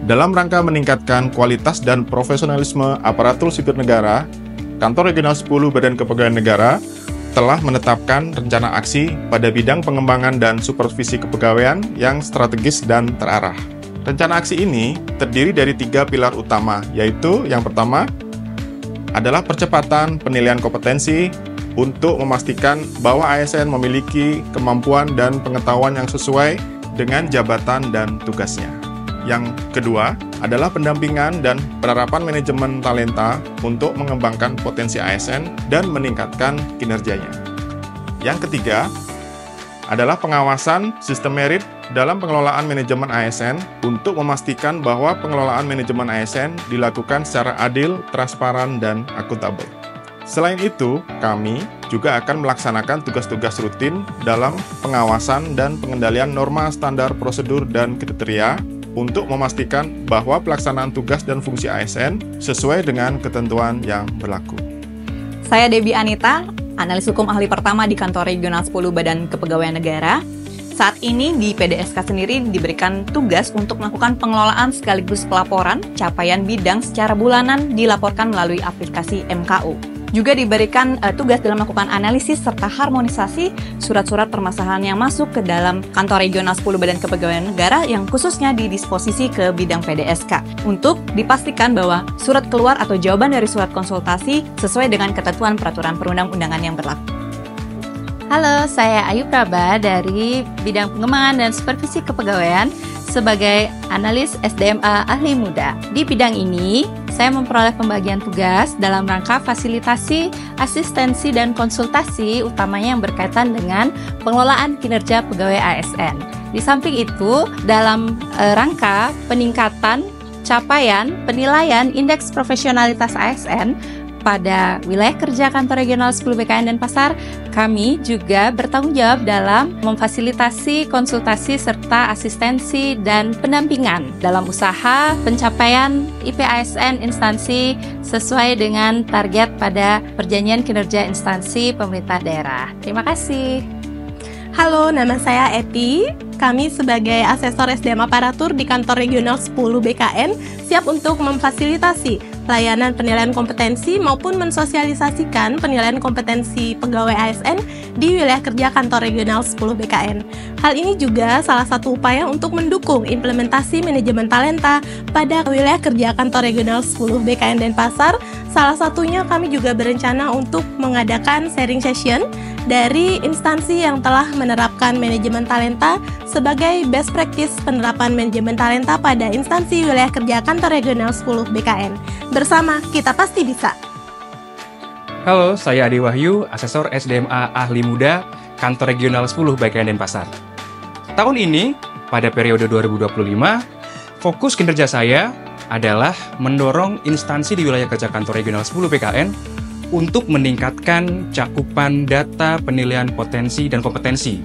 Dalam rangka meningkatkan kualitas dan profesionalisme aparatur sipil negara, Kantor Regional 10 Badan Kepegawaian Negara telah menetapkan rencana aksi pada bidang pengembangan dan supervisi kepegawaian yang strategis dan terarah. Rencana aksi ini terdiri dari 3 pilar utama, yaitu yang pertama adalah percepatan penilaian kompetensi untuk memastikan bahwa ASN memiliki kemampuan dan pengetahuan yang sesuai dengan jabatan dan tugasnya. Yang kedua adalah pendampingan dan penerapan manajemen talenta untuk mengembangkan potensi ASN dan meningkatkan kinerjanya. Yang ketiga adalah pengawasan sistem merit dalam pengelolaan manajemen ASN untuk memastikan bahwa pengelolaan manajemen ASN dilakukan secara adil, transparan, dan akuntabel. Selain itu, kami juga akan melaksanakan tugas-tugas rutin dalam pengawasan dan pengendalian norma standar prosedur dan kriteria untuk memastikan bahwa pelaksanaan tugas dan fungsi ASN sesuai dengan ketentuan yang berlaku. Saya Debbie Anita, analis hukum ahli pertama di Kantor Regional 10 Badan Kepegawaian Negara. Saat ini di PDSK sendiri diberikan tugas untuk melakukan pengelolaan sekaligus pelaporan capaian bidang secara bulanan dilaporkan melalui aplikasi MKU. Juga diberikan tugas dalam melakukan analisis serta harmonisasi surat-surat permasalahan yang masuk ke dalam Kantor Regional 10 Badan Kepegawaian Negara yang khususnya didisposisi ke bidang PDSK untuk dipastikan bahwa surat keluar atau jawaban dari surat konsultasi sesuai dengan ketentuan peraturan perundang-undangan yang berlaku. Halo, saya Ayu Praba dari Bidang Pengembangan dan Supervisi Kepegawaian sebagai analis SDMA ahli muda. Di bidang ini, saya memperoleh pembagian tugas dalam rangka fasilitasi, asistensi, dan konsultasi utamanya yang berkaitan dengan pengelolaan kinerja pegawai ASN. Di samping itu, dalam rangka peningkatan capaian penilaian indeks profesionalitas ASN pada wilayah kerja Kantor Regional 10 BKN Denpasar, kami juga bertanggung jawab dalam memfasilitasi konsultasi serta asistensi dan pendampingan dalam usaha pencapaian IPASN instansi sesuai dengan target pada Perjanjian Kinerja Instansi Pemerintah Daerah. Terima kasih. Halo, nama saya Eti. Kami sebagai asesor SDM aparatur di Kantor Regional 10 BKN siap untuk memfasilitasi layanan penilaian kompetensi maupun mensosialisasikan penilaian kompetensi pegawai ASN di wilayah kerja Kantor Regional 10 BKN. Hal ini juga salah satu upaya untuk mendukung implementasi manajemen talenta pada wilayah kerja Kantor Regional 10 BKN Denpasar. Salah satunya kami juga berencana untuk mengadakan sharing session dari instansi yang telah menerapkan manajemen talenta sebagai best practice penerapan manajemen talenta pada instansi wilayah kerja Kantor Regional 10 BKN. Bersama, kita pasti bisa. Halo, saya Adi Wahyu, asesor SDMA ahli muda Kantor Regional 10 BKN Denpasar. Tahun ini, pada periode 2025, fokus kinerja saya adalah mendorong instansi di wilayah kerja Kantor Regional 10 BKN untuk meningkatkan cakupan data penilaian potensi dan kompetensi.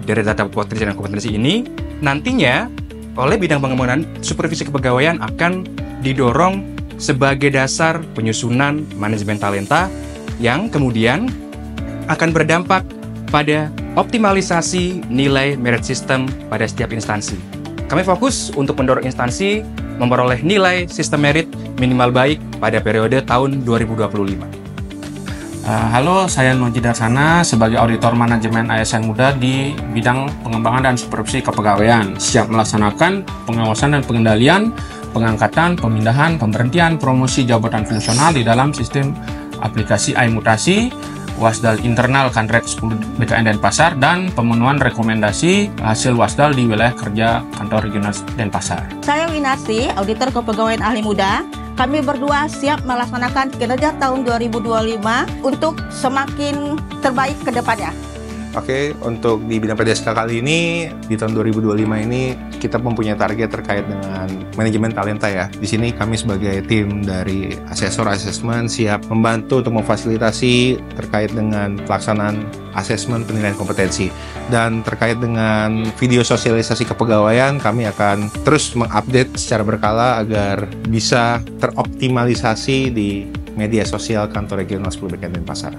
Dari data potensi dan kompetensi ini, nantinya oleh bidang pengembangan supervisi kepegawaian akan didorong sebagai dasar penyusunan manajemen talenta yang kemudian akan berdampak pada optimalisasi nilai merit system pada setiap instansi. Kami fokus untuk mendorong instansi memperoleh nilai sistem merit minimal baik pada periode tahun 2025. Halo, saya Noji Darsana sebagai auditor manajemen ASN muda di bidang pengembangan dan supervisi kepegawaian. Siap melaksanakan pengawasan dan pengendalian, pengangkatan, pemindahan, pemberhentian, promosi jabatan fungsional di dalam sistem aplikasi iMutasi, Wasdal internal Kanrek 10 BKN Denpasar, dan pemenuhan rekomendasi hasil Wasdal di wilayah kerja Kantor Regional Denpasar. Saya Winarsi, auditor kepegawaian ahli muda. Kami berdua siap melaksanakan kinerja tahun 2025 untuk semakin terbaik ke depannya. Oke, untuk di bidang PDSK kali ini, di tahun 2025 ini, kita mempunyai target terkait dengan manajemen talenta ya. Di sini kami sebagai tim dari asesor asesmen siap membantu untuk memfasilitasi terkait dengan pelaksanaan asesmen penilaian kompetensi. Dan terkait dengan video sosialisasi kepegawaian, kami akan terus mengupdate secara berkala agar bisa teroptimalisasi di media sosial Kantor Regional 10 BKN Denpasar.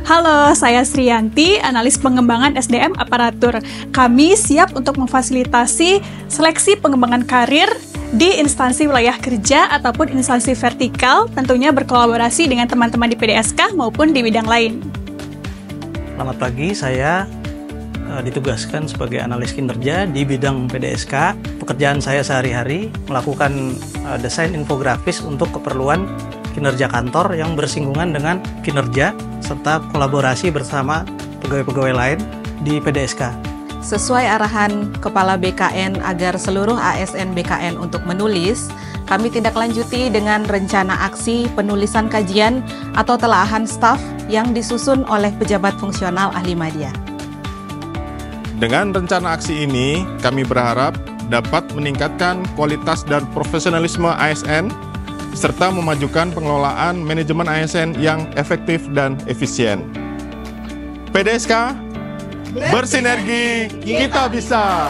Halo, saya Sriyanti, analis pengembangan SDM aparatur. Kami siap untuk memfasilitasi seleksi pengembangan karir di instansi wilayah kerja ataupun instansi vertikal, tentunya berkolaborasi dengan teman-teman di PDSK maupun di bidang lain. Selamat pagi, saya ditugaskan sebagai analis kinerja di bidang PDSK. Pekerjaan saya sehari-hari melakukan desain infografis untuk keperluan kinerja kantor yang bersinggungan dengan kinerja serta kolaborasi bersama pegawai-pegawai lain di PDSK. Sesuai arahan Kepala BKN agar seluruh ASN BKN untuk menulis, kami tindak lanjuti dengan rencana aksi penulisan kajian atau telaahan staf yang disusun oleh pejabat fungsional ahli media. Dengan rencana aksi ini, kami berharap dapat meningkatkan kualitas dan profesionalisme ASN, serta memajukan pengelolaan manajemen ASN yang efektif dan efisien. PDSK, bersinergi, kita bisa!